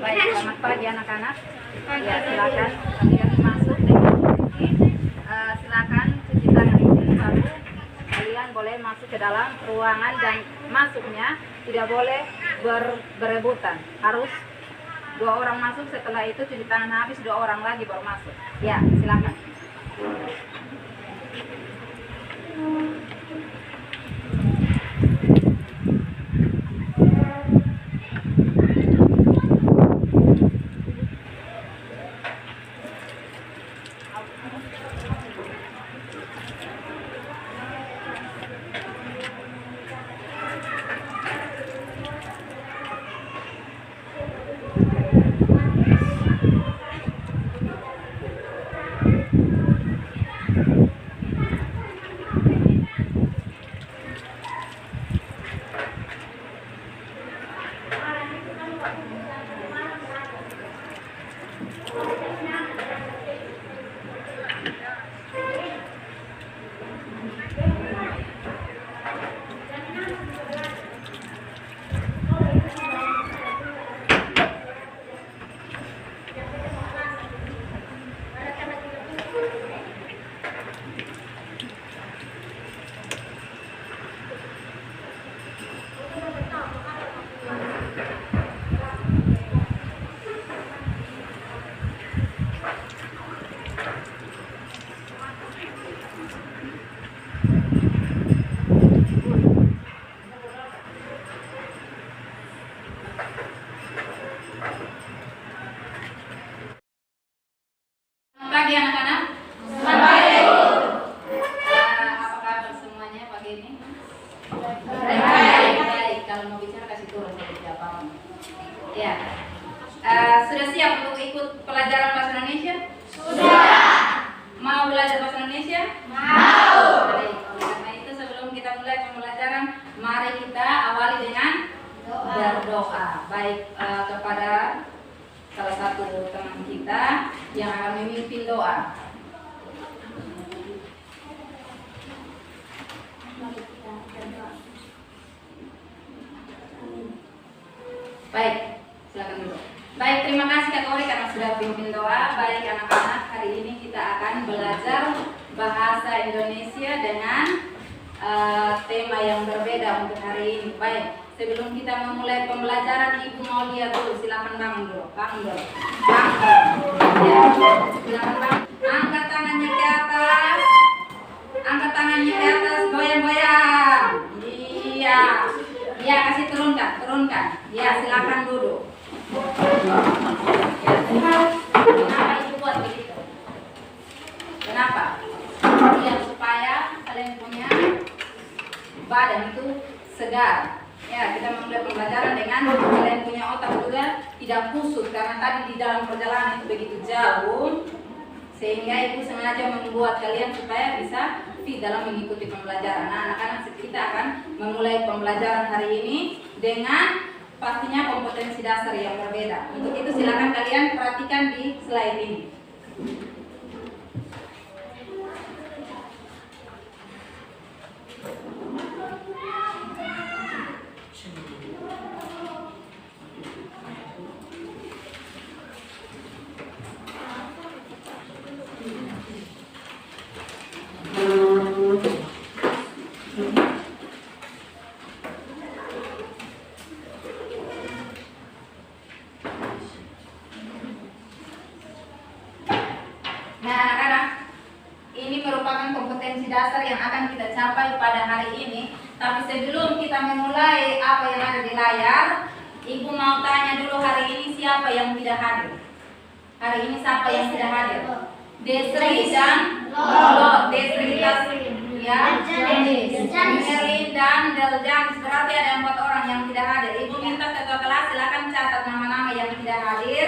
Baik, selamat pagi anak-anak. Ya, silakan kalian masuk dengan ini. Silakan cuci tangan di sini, baru kalian boleh masuk ke dalam ruangan, dan masuknya tidak boleh berebutan. Harus 2 orang masuk, setelah itu cuci tangan habis 2 orang lagi baru masuk. Ya, silakan. Pagi anak-anak. Apa kabar semuanya pagi ini? Baik. Kalau mau bicara kasih turun saya tidak paham. Ya. Sudah siap untuk ikut pelajaran bahasa Indonesia? Sudah. Mau belajar bahasa Indonesia? Mau. Baik. Karena itu sebelum kita mulai pembelajaran, mari kita awali dengan berdoa. Baik, kepada salah satu teman kita yang akan memimpin doa. Baik, silakan dulu. Baik, terima kasih Kak Kori karena sudah pimpin doa. Baik anak-anak, hari ini kita akan belajar bahasa Indonesia dengan tema yang berbeda untuk hari ini. Baik, sebelum kita memulai pembelajaran, Ibu mau lihat dulu. Silakan bangun dulu. Bangun dulu. Ya, silakan bangun. Angkat tangannya ke atas. Angkat tangannya ke atas. Goyang-goyang. Iya. Ya, kasih turunkan. Ya, silakan duduk. Ya, kenapa Ibu buat begitu? Kenapa? Ya, supaya kalian punya badan itu segar. Ya, kita memulai pembelajaran dengan kalian punya otak juga tidak kusut, karena tadi di dalam perjalanan itu begitu jauh, sehingga Ibu sengaja membuat kalian supaya bisa fit dalam mengikuti pembelajaran. Nah, anak-anak, kita akan memulai pembelajaran hari ini dengan pastinya kompetensi dasar yang berbeda. Untuk itu silakan kalian perhatikan di slide ini. Nah, anak-anak, ini merupakan kompetensi dasar yang akan kita capai pada hari ini. Tapi sebelum kita memulai apa yang ada di layar, Ibu mau tanya dulu, hari ini siapa yang tidak hadir? Hari ini siapa yang tidak hadir? Desri dan Lolo. Desri ya, Merlin dan Deljanis. Berarti ada 4 orang yang tidak hadir. Ibu minta ketua kelas silakan catat nama-nama yang tidak hadir.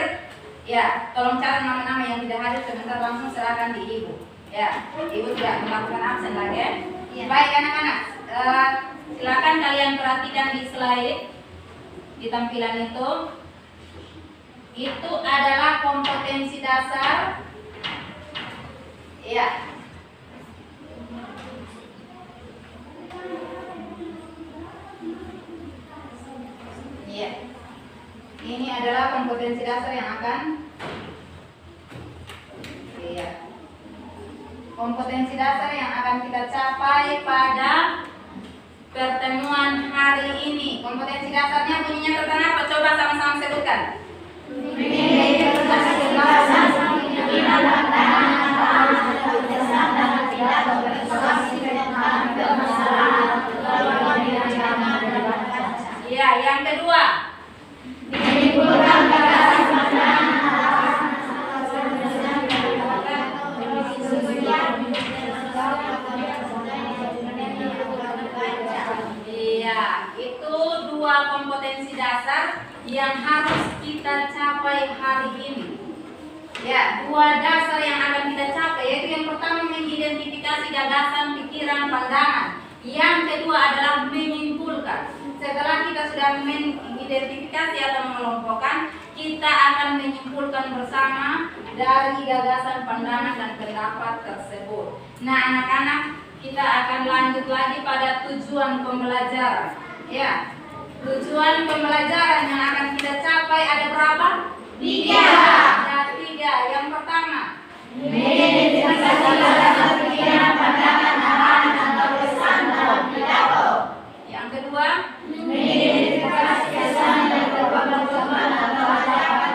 Ya, tolong catat nama-nama yang tidak hadir. Sebentar langsung serahkan di Ibu. Ya, Ibu tidak melakukan absen lagi. Ya. Baik anak-anak, silakan kalian perhatikan di slide, di tampilan itu. Itu adalah kompetensi dasar. Ya. Ya. Ini adalah kompetensi kompetensi dasar yang akan kompetensi dasar yang akan kita capai pada pertemuan hari ini. Kompetensi dasarnya bunyinya tentang apa? Coba sama-sama sebutkan. Ya, yang kedua. Iya, itu dua kompetensi dasar yang harus kita capai hari ini. Ya, dua dasar yang akan kita capai, yaitu yang pertama mengidentifikasi gagasan, pikiran, pandangan. Yang kedua adalah menyimpulkan. Setelah kita sudah mengidentifikasi atau mengelompokkan, kita akan menyimpulkan bersama dari gagasan, pandangan, dan pendapat tersebut. Nah, anak-anak, kita akan lanjut lagi pada tujuan pembelajaran. Ya, tujuan pembelajaran yang akan kita capai ada berapa? 3. Ada 3. Yang pertama, mengidentifikasi gagasan, pikiran, pandangan, arahan, atau pesan dalam pidato. Yang kedua, mengidentifikasi kesan dan keberagaman atau ajakan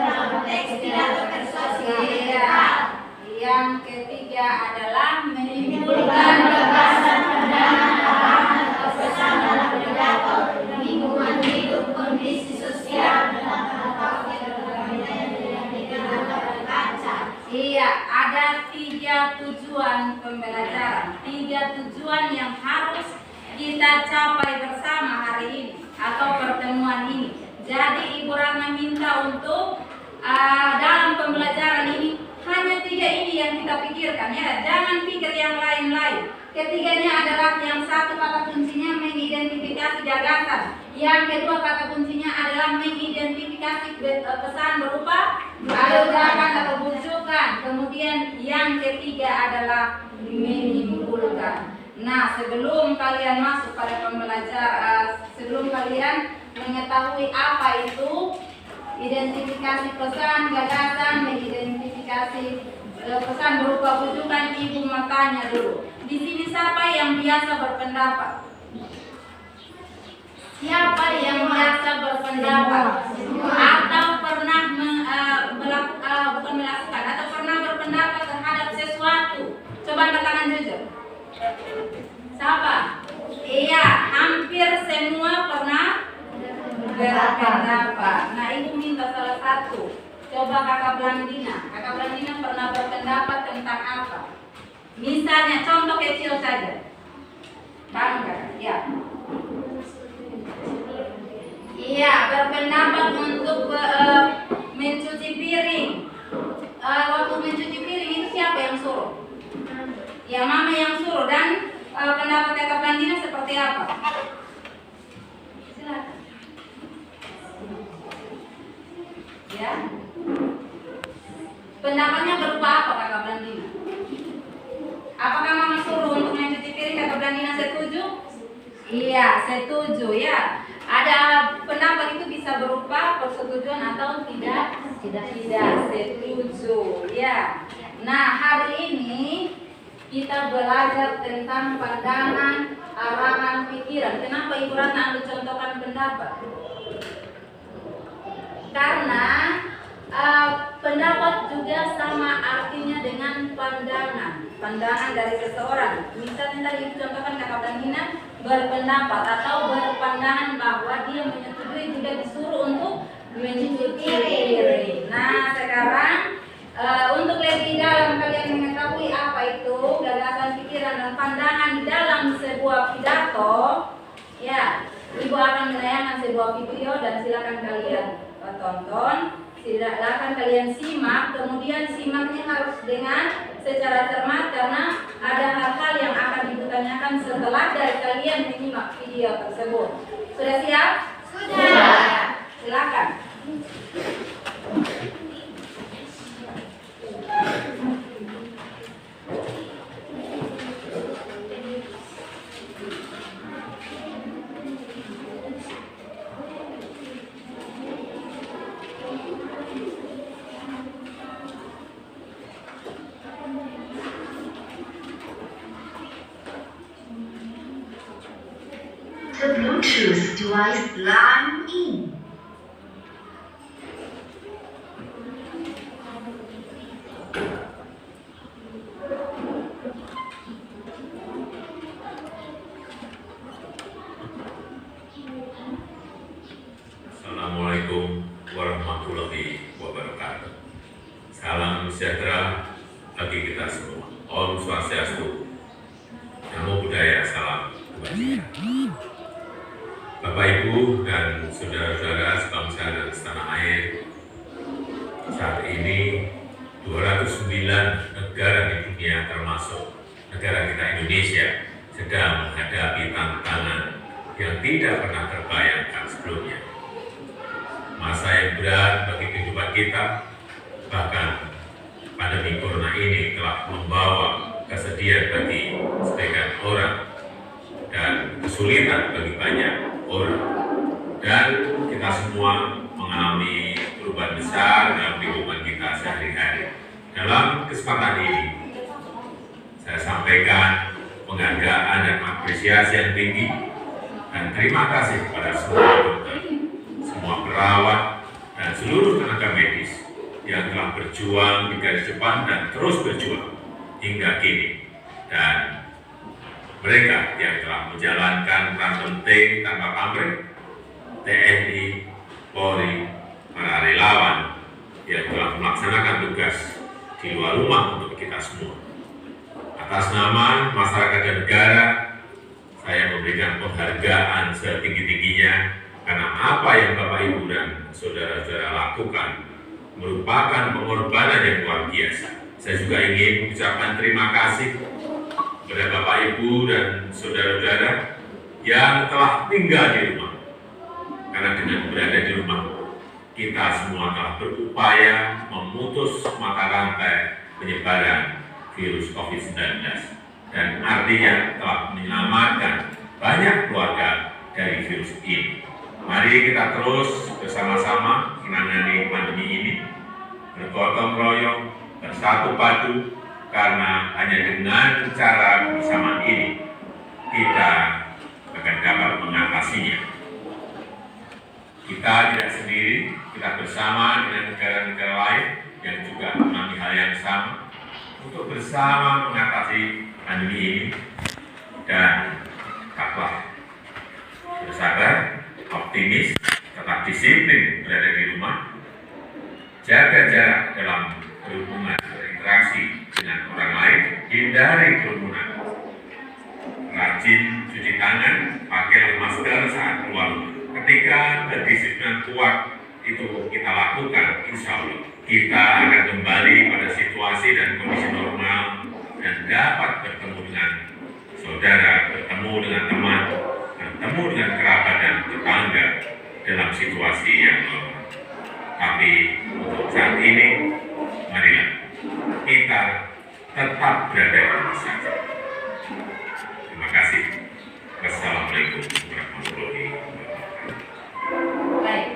dalam teks pidato persuasi. Yang ketiga adalah menimbulkan gagasan, pandangan, arahan, atau pesan dalam pidato, lingkungan hidup, kondisi sosial, dan atau Iya, ada 3 tujuan pembelajaran, 3 tujuan yang harus kita capai bersama hari ini atau pertemuan ini. Jadi Ibu Ratna minta untuk dalam pembelajaran ini hanya 3 ini yang kita pikirkan, ya. Jangan pikir yang lain-lain. Ketiganya adalah yang satu kata kuncinya mengidentifikasi gagasan. Yang kedua kata kuncinya adalah mengidentifikasi pesan berupa ajakan atau bujukan. Kemudian yang ketiga adalah menyimpulkan. Nah, sebelum kalian masuk pada pembelajaran, sebelum kalian mengetahui apa itu identifikasi pesan, gagasan, mengidentifikasi pesan berupa bujukan, Ibu mau tanya dulu. Di sini siapa yang biasa berpendapat? Siapa yang biasa berpendapat? Atau pernah melakukan atau pernah berpendapat terhadap sesuatu? Coba angkat tangan jujur. Siapa? Iya, hampir semua pernah berpendapat. Nah, Ibu minta salah satu. Coba Kakak Blandina. Kakak Blandina pernah berpendapat tentang apa? Misalnya, contoh kecil saja. Bangga, ya. Iya, berpendapat untuk mencuci piring. Waktu mencuci piring itu siapa yang suruh? Ya, Mama yang suruh. Dan pendapat Kakak Blandina seperti apa? Silakan. Ya. Pendapatnya berupa apa Kakak Blandina? Apakah Mama suruh untuk mencuci piring? Kakak Blandina setuju? Iya, setuju, ya. Ada pendapat itu bisa berupa persetujuan atau tidak setuju, ya. Nah, hari ini kita belajar tentang pandangan, arahan, pikiran. Kenapa Ibu Ratna ambil contohkan pendapat? Karena pendapat juga sama artinya dengan pandangan dari seseorang. Misalnya tadi Ibu contohkan Kakak Blandina berpendapat atau berpandangan bahwa dia menyetujui juga disuruh untuk mencuci piring. Nah, sekarang untuk lebih dalam kalian mengetahui apa itu gagasan, pikiran, dan pandangan di dalam sebuah pidato, ya, Ibu akan menayangkan sebuah video dan silakan kalian tonton, silakan kalian simak. Kemudian simaknya harus dengan secara cermat karena ada hal-hal yang akan ditanyakan setelah dari kalian menyimak video tersebut. Sudah siap? Sudah. Silakan. Bluetooth device line in. Assalamualaikum warahmatullahi wabarakatuh. Salam sejahtera bagi kita semua. Om Swastiastu. Namo Buddhaya. Salam kebajikan. Bapak Ibu dan saudara-saudara sebangsa dan setanah air, saat ini 209 negara di dunia termasuk negara kita Indonesia sedang menghadapi tantangan yang tidak pernah terbayangkan sebelumnya. Masa yang berat bagi kehidupan kita, bahkan pandemi corona ini telah membawa kesedihan bagi sebagian orang dan kesulitan bagi banyak orang. Dan kita semua mengalami perubahan besar dalam kehidupan kita sehari-hari. Dalam kesempatan ini, saya sampaikan penghargaan dan apresiasi yang tinggi dan terima kasih kepada semua dokter, semua perawat, dan seluruh tenaga medis yang telah berjuang di garis depan dan terus berjuang hingga kini. Dan mereka yang telah menjalankan peran penting tanpa pamrih, TNI, Polri, para relawan yang telah melaksanakan tugas di luar rumah untuk kita semua. Atas nama masyarakat dan negara, saya memberikan penghargaan setinggi-tingginya karena apa yang Bapak Ibu dan saudara-saudara lakukan merupakan pengorbanan yang luar biasa. Saya juga ingin mengucapkan terima kasih kepada Bapak Ibu dan saudara-saudara yang telah tinggal di rumah. Karena dengan berada di rumah, kita semua telah berupaya memutus mata rantai penyebaran virus COVID-19 dan artinya telah menyelamatkan banyak keluarga dari virus ini. Mari kita terus bersama-sama menangani pandemi ini, bergotong royong, bersatu padu, karena hanya dengan cara bersama ini kita akan dapat mengatasinya. Kita tidak sendiri, kita bersama dengan negara-negara lain yang juga mengalami hal yang sama untuk bersama mengatasi pandemi ini. Dan tetaplah bersabar, optimis, tetap disiplin berada di rumah, jaga jarak dalam berhubungan, berinteraksi dengan orang lain, hindari kerumunan, rajin cuci tangan, pakai masker saat keluar rumah. Ketika kedisiplinan kuat itu kita lakukan, insya Allah kita akan kembali pada situasi dan kondisi normal dan dapat bertemu dengan saudara, bertemu dengan teman, bertemu dengan kerabat dan tetangga dalam situasi yang normal. Tapi untuk saat ini, marilah kita tetap berada di rumah saja. Terima kasih. Wassalamualaikum warahmatullahi wabarakatuh. Baik.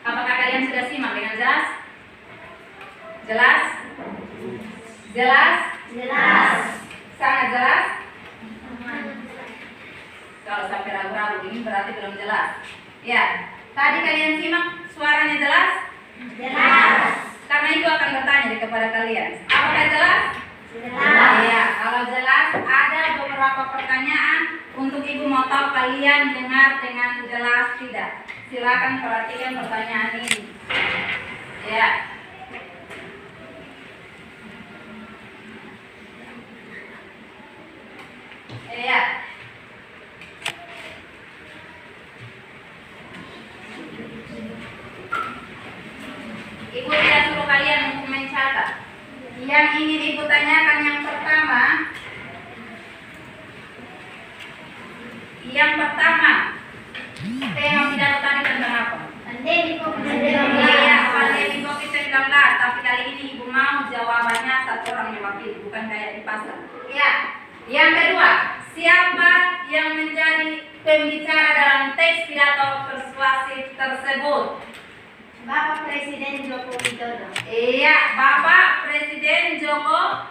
Apakah kalian sudah simak dengan jelas? Jelas? Jelas? Jelas. Sangat jelas? Kalau sampai ragu-ragu ini berarti belum jelas. Ya, tadi kalian simak suaranya jelas? Jelas. Karena itu akan bertanya kepada kalian. Apakah jelas? Jelas. Ya, kalau jelas ada beberapa pertanyaan untuk Ibu mau tahu kalian dengar dengan jelas tidak. Silakan perhatikan pertanyaan ini. Ya. Ya. Ibu tidak suruh kalian untuk mencatat. Yang ingin Ibu tanyakan yang pertama. Tema pidato tadi tentang apa? Pandemi COVID-19. Iya, pandemi COVID-19. Tapi kali ini Ibu mau jawabannya satu orang mewakili, bukan kayak di pasar. Ya. Yang kedua, siapa yang menjadi pembicara dalam teks pidato persuasif tersebut? Bapak Presiden Joko Widodo. Iya, Bapak Presiden Joko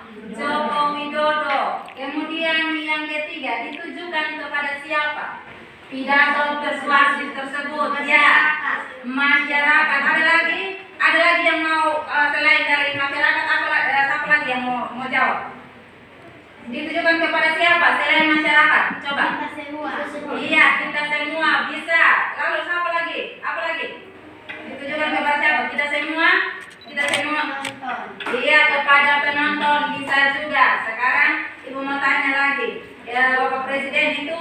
Widodo. Kemudian yang ketiga ditujukan kepada siapa? Pidato persuasif tersebut ya, masyarakat. Ada lagi yang mau selain dari masyarakat, apa lagi yang mau jawab? Ditujukan kepada siapa selain masyarakat? Coba. Kita semua. Iya, kita semua bisa. Lalu siapa lagi? Apa lagi? Ditujukan kepada siapa? Kita semua. Penonton. Iya, kepada penonton bisa juga. Sekarang Ibu mau tanya lagi. Ya, Bapak Presiden itu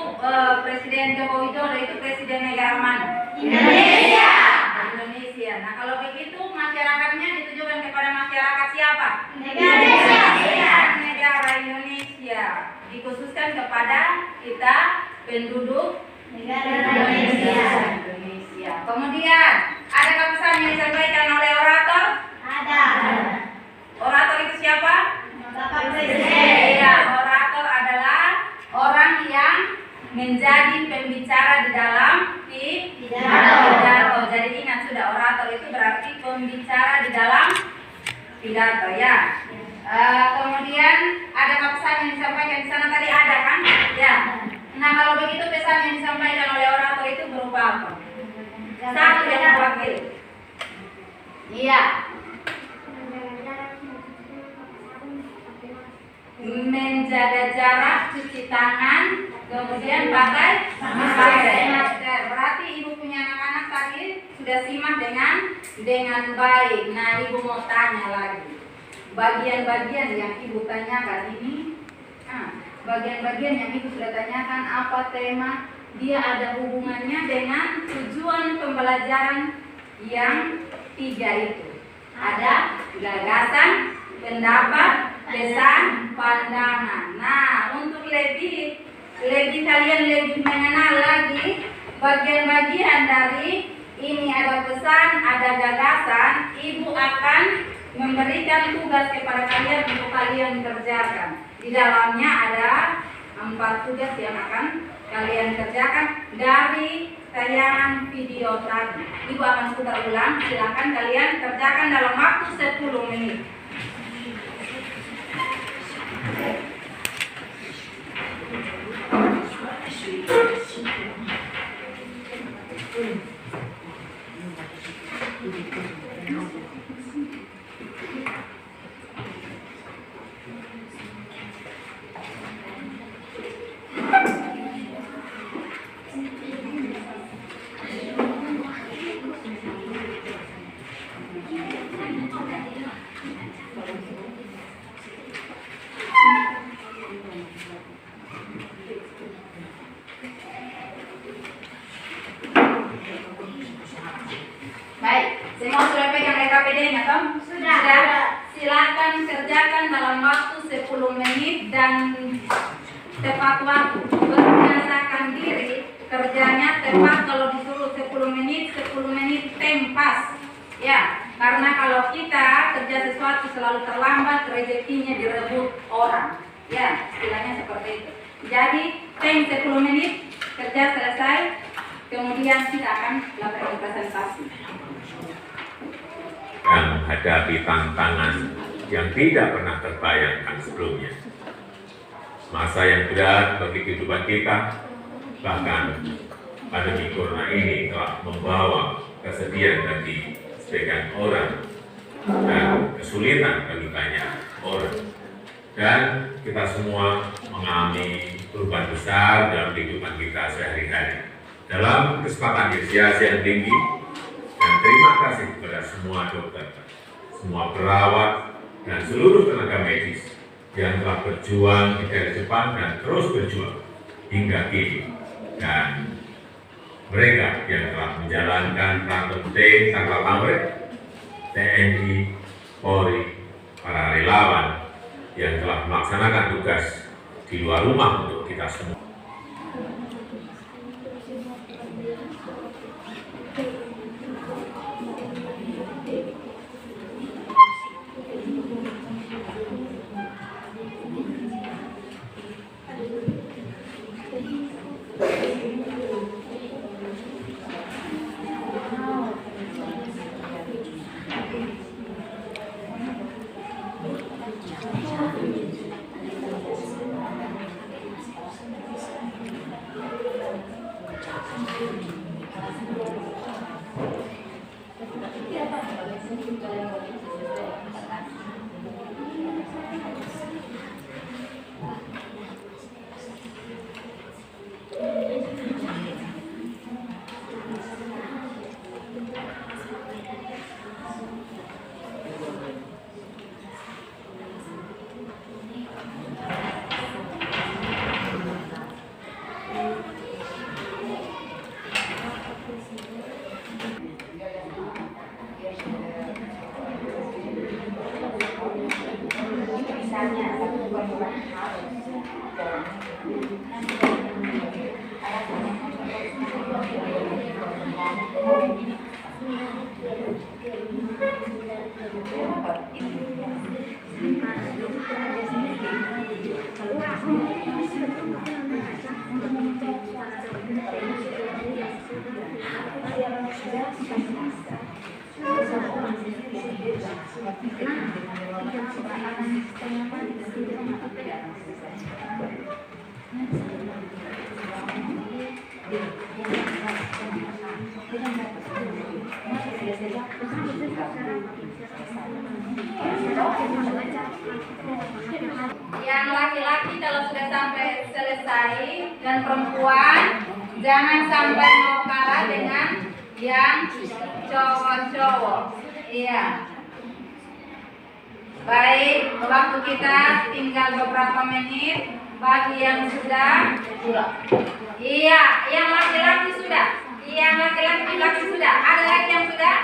Presiden Joko Widodo itu presiden negara mana? Indonesia. Indonesia. Nah, kalau begitu masyarakatnya ditujukan kepada masyarakat siapa? Negara Indonesia. Negara Indonesia. Dikhususkan kepada kita penduduk Negara Indonesia. Indonesia. Kemudian ada pesan yang disampaikan oleh orator. Ada. Orator itu siapa? Bapak Presiden. Iya, orator adalah orang yang menjadi pembicara di dalam pidato. Jadi ingat sudah, orator itu berarti pembicara di dalam pidato ya. Kemudian ada pesan yang disampaikan di sana tadi ada kan? Ya. Nah, kalau begitu pesan yang disampaikan oleh orator itu berupa apa? Satu yang mewakili. Iya. Menjaga jarak, cuci tangan, kemudian pakai masker. Berarti ibu punya anak-anak tadi sudah simak dengan baik. Nah, ibu mau tanya lagi. Bagian-bagian yang ibu tanyakan ini, bagian-bagian yang ibu sudah tanyakan apa tema? Dia ada hubungannya dengan tujuan pembelajaran yang 3 itu. Ada gagasan, pendapat, pesan, pandangan. Nah, untuk lebih kalian lebih mengenal lagi bagian-bagian dari ini, ada pesan, ada gagasan, ibu akan memberikan tugas kepada kalian untuk kalian kerjakan. Di dalamnya ada 4 tugas yang akan kalian kerjakan dari tayangan video tadi. Ibu akan putar ulang, silakan kalian kerjakan dalam waktu 10 menit. Baik, semua sudah pegang RKPD-nya, Tom? Sudah. Silakan kerjakan dalam waktu 10 menit dan tepat waktu. Berbiasakan diri kerjanya tepat. Kalau disuruh 10 menit tempas. Ya, karena kalau kita kerja sesuatu selalu terlambat, rezekinya direbut orang. Ya, istilahnya seperti itu. Jadi, 10 menit kerja selesai, kemudian kita akan lakukan presentasi. Dan menghadapi tantangan yang tidak pernah terbayangkan sebelumnya. Masa yang berat bagi kehidupan kita, bahkan pandemi corona ini telah membawa kesedihan bagi sebagian orang dan kesulitan bagi banyak orang. Dan kita semua mengalami perubahan besar dalam kehidupan kita sehari-hari. Dalam kesempatan yang tinggi, dan terima kasih kepada semua dokter, semua perawat, dan seluruh tenaga medis yang telah berjuang di garis depan dan terus berjuang hingga kini. Dan mereka yang telah menjalankan peran penting tanpa pamrih, TNI, Polri, para relawan yang telah melaksanakan tugas di luar rumah untuk kita semua. Yang laki-laki kalau sudah sampai selesai dan perempuan jangan sampai mau kalah dengan yang cowok-cowok. Iya. Baik, waktu kita tinggal beberapa menit. Bagi yang sudah, iya, yang laki-laki sudah, yang laki-laki sudah. Ada lagi yang sudah?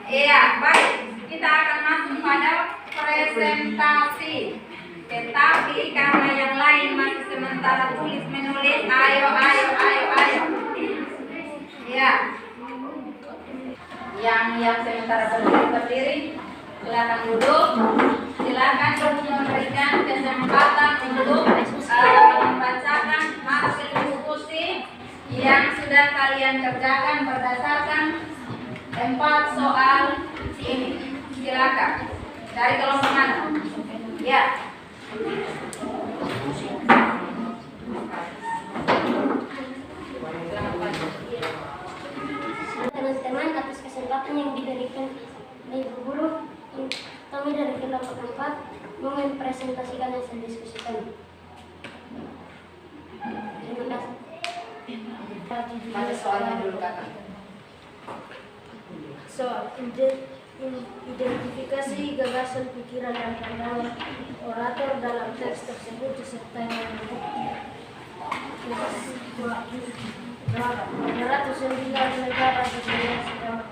Iya, baik. Kita akan masuk pada presentasi. Tetapi karena yang lain masih sementara tulis menulis, ayo. Ya. Yang sementara berdiri, silakan duduk. Silakan memberikan kesempatan untuk membacakan hasil diskusi yang sudah kalian kerjakan berdasarkan 4 soal ini. Silakan. Dari kelompok mana? Ya. Teman-teman, atas kesempatan yang diberikan Ibu Guru, kami dari kelompok 4 mempresentasikan hasil diskusi kami. Terima kasih. Mana soalnya dulu kakak? Soal identifikasi gagasan, pikiran, dan pandangan orator dalam teks tersebut disertai dengan bukti. 209 negara dunia sedang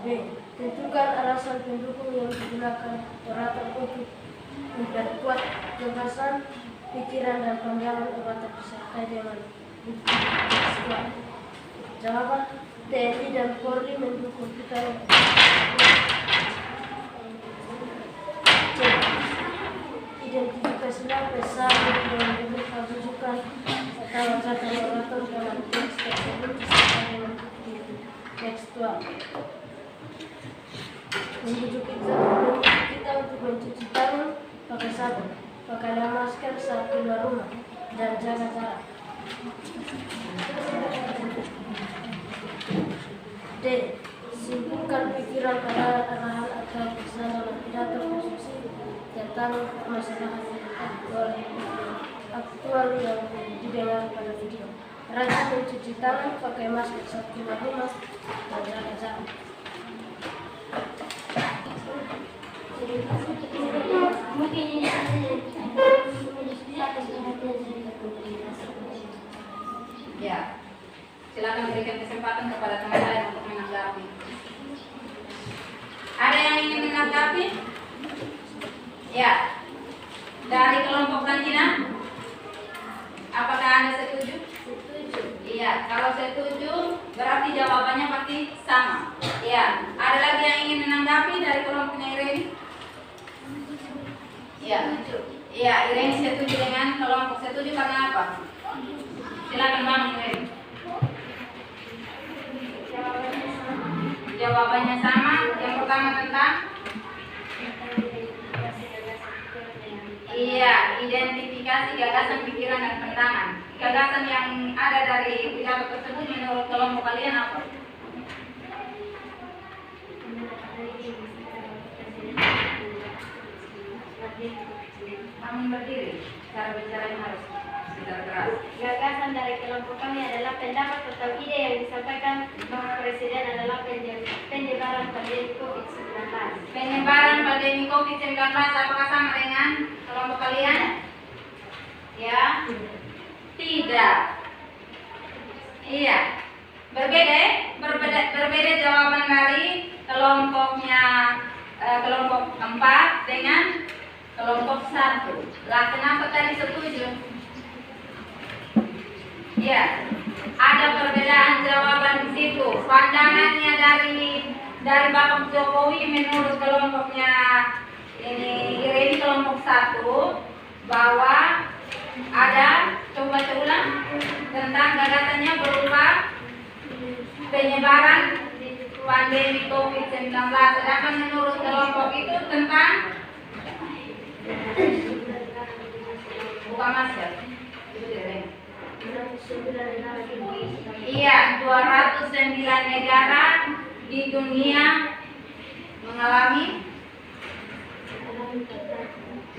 B. Tentukan alasan pendukung yang digunakan orator untuk memperkuat gagasan, pikiran, dan pandangan orator disertai dengan bukti. Jawaban: TNI dan Polri mendukung kita. C. Identifikasilah pesan yang dibuka rujukan atau kata orator dalam teks tersebut disertai dengan bukti tekstual. Membujuk kita untuk mencuci tangan, pakai sabun, pakailah masker saat keluar rumah, dan jaga jarak. D. Simpulkan pikiran pada arahan atau pesan dalam pidato diskusi tentang permasalahan aktual yang didengar pada video. Rajin mencuci tangan, pakai masker saat keluar rumah, dan jaga jarak. Ya. Silakan berikan kesempatan kepada teman lain untuk menanggapi. Ada yang ingin menanggapi? Ya. Dari kelompok Tanjina? Apakah Anda setuju? Setuju. Iya, kalau setuju berarti jawabannya pasti sama. Iya. Ada lagi yang ingin menanggapi dari kelompoknya Irene? Iya. Iya, Irene setuju dengan kelompok. Setuju karena apa? Silakan Bang Irene. Jawabannya sama. Yang pertama tentang identifikasi gagasan, pikiran, dan pandangan. Gagasan yang ada dari pidato tersebut menurut kelompok kalian apa? Kamu berdiri. Cara bicaranya harus secara keras. Gagasan dari kelompok kami adalah pendapat atau ide yang disampaikan bahwa Presiden adalah penyebaran pandemi COVID-19. Penyebaran pandemi COVID-19 apakah sama dengan kelompok kalian? Ya, tidak. Iya, berbeda jawaban dari kelompoknya kelompok 4 dengan kelompok 1. Lah, kenapa tadi setuju? Ya, ada perbedaan jawaban di situ. Pandangannya dari Bapak Jokowi menurut kelompoknya ini kelompok 1 bahwa ada, coba ulang, tentang gagasannya berupa penyebaran pandemi COVID-19. Sedangkan menurut kelompok itu tentang buka masker. Iya, 209 negara di dunia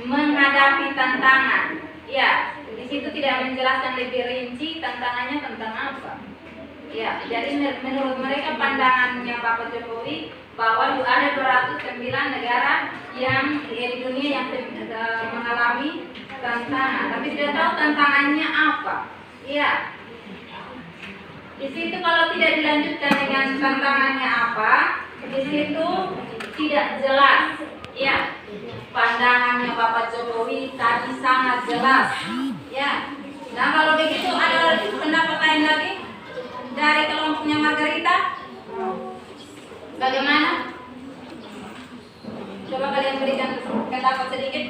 menghadapi tantangan. Ya, di situ tidak menjelaskan lebih rinci tantangannya tentang apa. Ya, jadi menurut mereka pandangannya Bapak Jokowi bahwa ada 209 negara yang di dunia yang mengalami tantangan, tapi tidak tahu tantangannya apa. Ya, di situ kalau tidak dilanjutkan dengan tantangannya apa, di situ tidak jelas. Ya, pandangannya Bapak Jokowi tadi sangat jelas. Ya, nah kalau begitu ada pendapat lain lagi dari kelompoknya Margarita. Bagaimana? Coba kalian berikan pendapat sedikit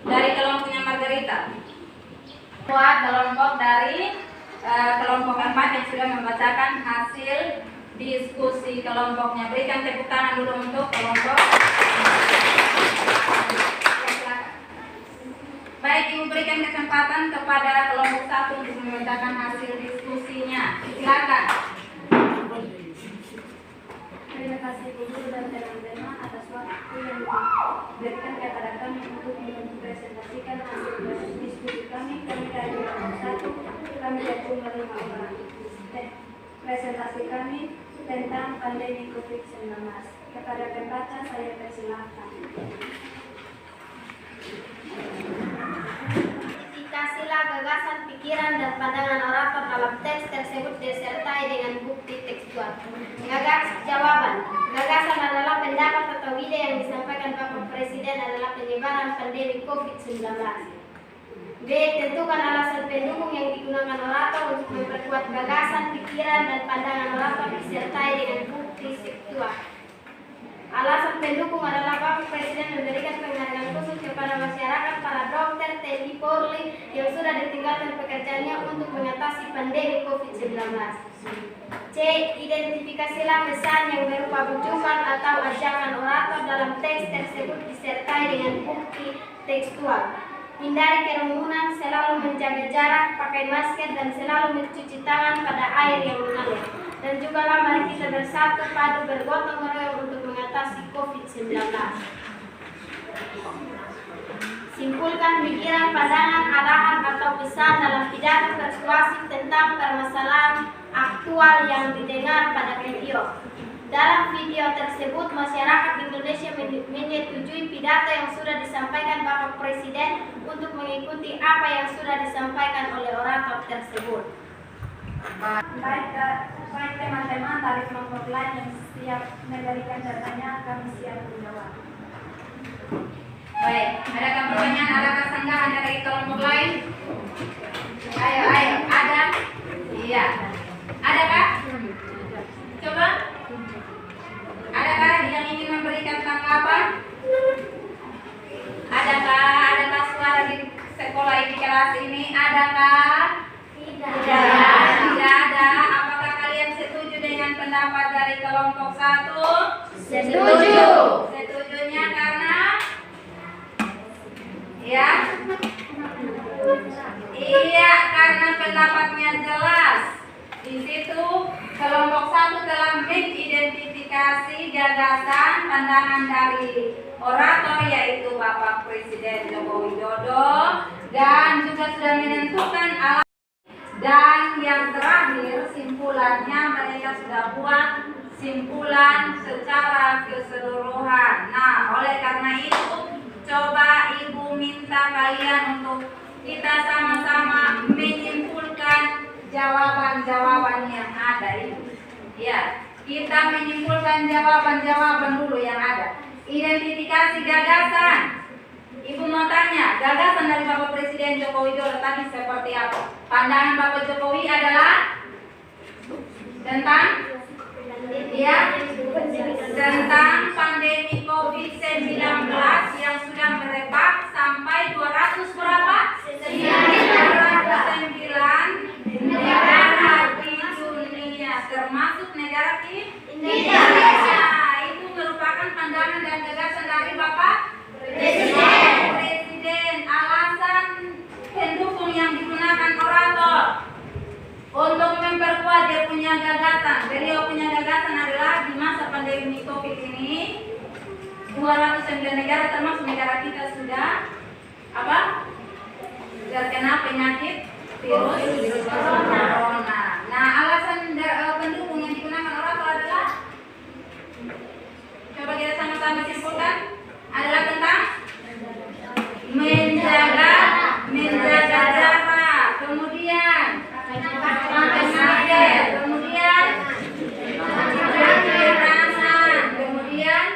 dari kelompoknya Margarita. Buat kelompok dari kelompok 4 yang sudah membacakan hasil diskusi kelompoknya. Berikan tepuk tangan dulu untuk kelompok. Baik, Ibu berikan kesempatan kepada kelompok 1 untuk membacakan hasil diskusinya. Silakan. Terima kasih Ibu dan teman-teman atas waktu yang diberikan kepada kami untuk mempresentasikan hasil diskusi kami. Kami dari kelompok 1, kami dari cuma 5 orang. Presentasi kami tentang pandemi COVID-19. Kepada pembaca saya persilahkan. Dikasihlah gagasan, pikiran, dan pandangan orator dalam teks tersebut disertai dengan bukti tekstual. Jawaban. Gagasan adalah pendapat atau ide yang disampaikan Bapak Presiden adalah penyebaran pandemi COVID-19. B. Tentukan alasan pendukung yang digunakan orator untuk memperkuat gagasan, pikiran, dan pandangan orator disertai dengan bukti tekstual. Alasan pendukung adalah Bapak Presiden memberikan penghargaan khusus kepada masyarakat, para dokter, TNI, Polri yang sudah ditinggalkan pekerjaannya untuk mengatasi pandemi COVID-19. C. Identifikasilah pesan yang berupa rujukan atau ajakan orator dalam teks tersebut disertai dengan bukti tekstual. Hindari kerumunan, selalu menjaga jarak, pakai masker, dan selalu mencuci tangan pada air yang mengalir. Dan juga mari kita bersatu padu bergotong royong untuk mengatasi COVID-19. Simpulkan pikiran, pandangan, arahan, atau pesan dalam pidato persuasif tentang permasalahan aktual yang didengar pada video. Dalam video tersebut, masyarakat Indonesia menyetujui pidato yang sudah disampaikan Bapak Presiden untuk mengikuti apa yang sudah disampaikan oleh orator tersebut. Baik teman-teman dari kelompok lain yang siap memberikan datanya, kami siap menjawab. Baik, adakah pertanyaan, adakah sanggahan dari kelompok lain? Ayo, ada? Iya. Adakah? Coba. Adakah yang ingin memberikan tanggapan? Adakah suara di sekolah ini, kelas ini? Adakah? Tidak ada. Apakah kalian setuju dengan pendapat dari kelompok 1? Setuju. Setujunya karena? Ya? Iya, karena pendapatnya jelas. Di situ kelompok 1 telah mengidentifikasi gagasan pandangan dari orator yaitu Bapak Presiden Joko Widodo dan juga sudah menentukan alasan. Dan yang terakhir simpulannya mereka sudah buat simpulan secara keseluruhan. Nah, oleh karena itu coba Ibu minta kalian untuk kita sama-sama menyimpulkan jawaban-jawaban yang ada ini. Ya, kita menyimpulkan jawaban-jawaban dulu yang ada. Identifikasi gagasan. Ibu mau tanya, gagasan dari Bapak Presiden Joko Joko Widodo tadi seperti apa? Pandangan Bapak Jokowi adalah tentang tentang pandemi COVID-19 yang sudah merebak sampai 200 berapa? 209 negara di dunia, termasuk negara Indonesia. Itu merupakan pandangan dan gagasan dari Bapak Presiden. Alasan pendukung yang digunakan orator untuk memperkuat dia punya gagasan. Beliau punya gagasan adalah di masa pandemi COVID ini 209 negara termasuk negara kita sudah apa? Terkena penyakit virus corona. Nah, alasan pendukung yang digunakan orator adalah, coba kita sama-sama simpulkan, adalah tentang menjaga jarak, kemudian pakai masker, kemudian cuci tangan, kemudian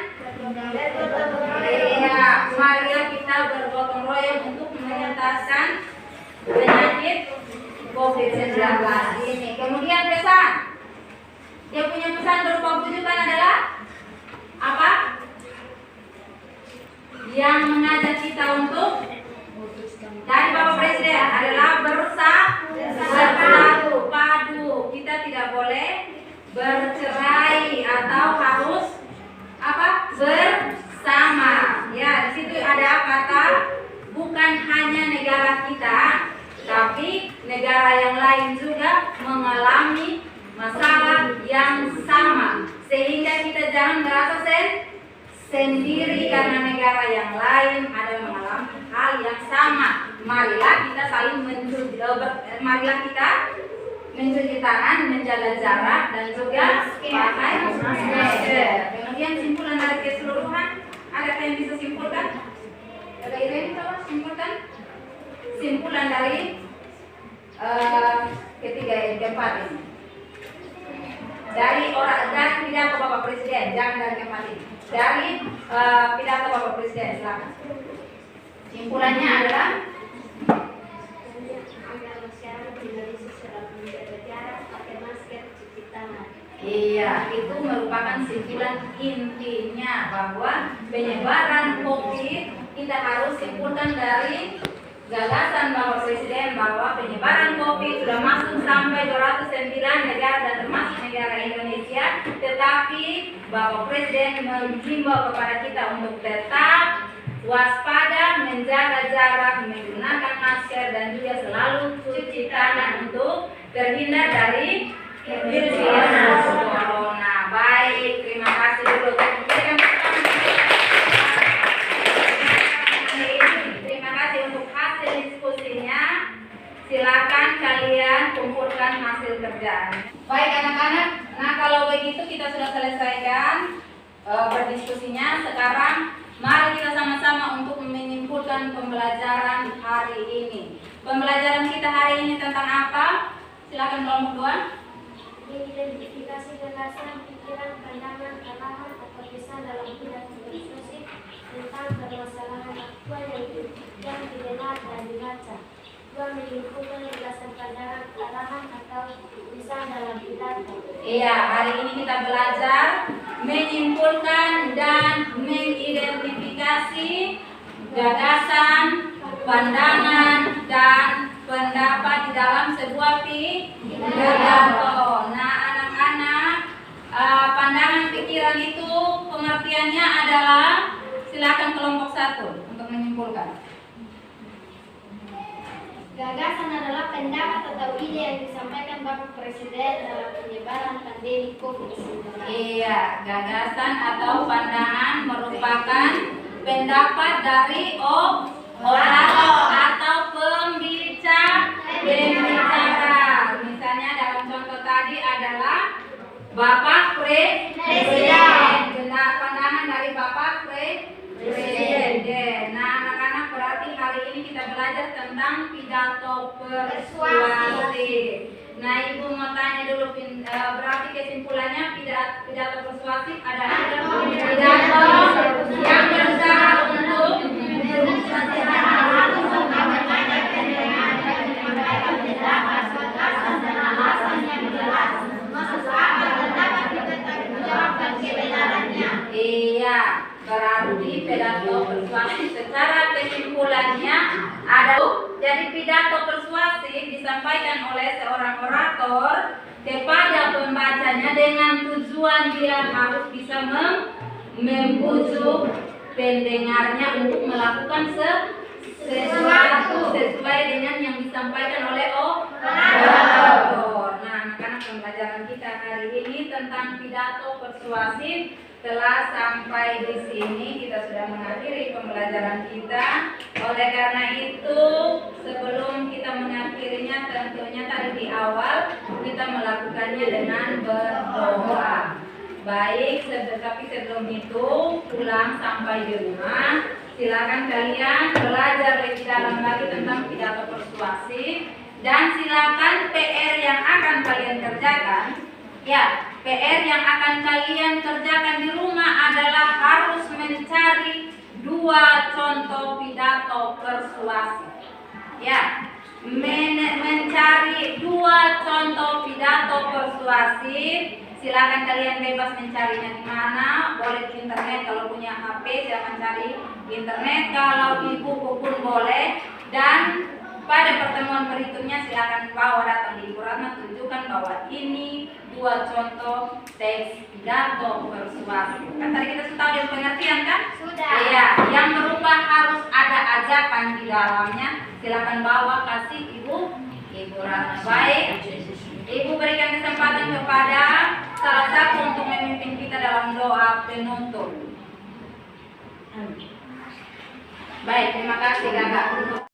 marilah kita bergotong royong untuk mengentaskan penyakit COVID-19 ini. Kemudian pesan, dia punya pesan berupa bujukan adalah apa? Yang mengajak kita untuk dari Bapak Presiden adalah bersatu padu. Kita tidak boleh bercerai atau harus apa? Bersama. Ya, di situ ada kata bukan hanya negara kita, tapi negara yang lain juga mengalami masalah yang sama, sehingga kita jangan merasa sendiri karena negara yang lain ada mengalami hal yang sama. Marilah kita saling mencuci tangan, menjaga jarak, dan juga pakai masker. Kemudian simpulan dari keseluruhan, ada yang bisa simpulkan? Ada ini coba simpulkan. Simpulan dari ketiga yang keempat ini. Dari pidato Bapak Presiden, jangan dari keempat ini. Dari pidato Bapak Presiden, silakan. Simpulannya adalah iya, itu merupakan simpulan intinya bahwa penyebaran COVID kita harus simpulkan dari gagasan Bapak Presiden bahwa penyebaran COVID sudah masuk sampai 209 negara dan termasuk negara Indonesia, tetapi Bapak Presiden menghimbau kepada kita untuk tetap waspada, menjaga jarak, menggunakan masker, dan juga selalu cuci tangan untuk terhindar dari virus corona. Baik, terima kasih dulu. Terima kasih untuk hasil diskusinya. Silakan kalian kumpulkan hasil kerjaan. Baik anak-anak, nah kalau begitu kita sudah selesaikan berdiskusinya. Sekarang mari kita sama-sama untuk menyimpulkan pembelajaran hari ini. Pembelajaran kita hari ini tentang apa? Silakan kelompok 2. Mengidentifikasi gagasan, pikiran, pandangan, arahan, atau pesan dalam pidato berdiskusi tentang permasalahan aktual yang didengar dan dibaca. 2. Menyimpulkan gagasan, pandangan, arahan, atau pesan dalam pidato. Iya, hari ini kita belajar menyimpulkan dan mengidentifikasi gagasan, pandangan, dan pendapat di dalam sebuah pidato. Nah, anak-anak, pandangan pikiran itu pengertiannya adalah, silakan kelompok 1 untuk menyimpulkan. Gagasan adalah pendapat atau ide yang disampaikan Bapak Presiden dalam penyebaran pandemi COVID-19. Iya, gagasan atau pandangan merupakan pendapat dari orator atau pembicara. Misalnya dalam contoh tadi adalah Bapak Presiden. Pandangan dari Bapak Presiden. Nah, anak-anak, berarti hari ini kita belajar tentang pidato persuasif. Nah, Ibu mau tanya dulu, berarti kesimpulannya pidato persuasif adalah pidato yang berusaha untuk Jadi pidato persuasif disampaikan oleh seorang orator kepada pembacanya dengan tujuan dia harus bisa membujuk pendengarnya untuk melakukan sesuatu sesuai dengan yang disampaikan oleh orator. Nah, anak-anak, pembelajaran kita hari ini tentang pidato persuasif telah sampai di sini. Kita sudah mengakhiri pembelajaran kita. Oleh karena itu, sebelum kita mengakhirinya, tentunya tadi di awal kita melakukannya dengan berdoa. Baik, tapi sebelum itu pulang sampai di rumah, silakan kalian belajar lebih dalam lagi tentang pidato persuasif, dan silakan PR yang akan kalian kerjakan, ya, PR yang akan kalian kerjakan di rumah adalah harus mencari 2 contoh pidato persuasif. Ya, mencari 2 contoh pidato persuasif. Silakan kalian bebas mencarinya di mana, boleh di internet, kalau punya HP silakan cari di internet, kalau di buku pun boleh. Dan pada pertemuan berikutnya silakan bawa datang di Ibu Ratna, tunjukkan bahwa ini 2 contoh teks pidato persuasif. Kan tadi kita sudah tahu pengertian kan? Sudah. Iya, yang berupa harus ada ajakan di dalamnya. Silakan bawa, kasih Ibu Ratna. Baik, Ibu berikan kesempatan kepada salah satu untuk memimpin kita dalam doa penutup. Baik, terima kasih Kakak.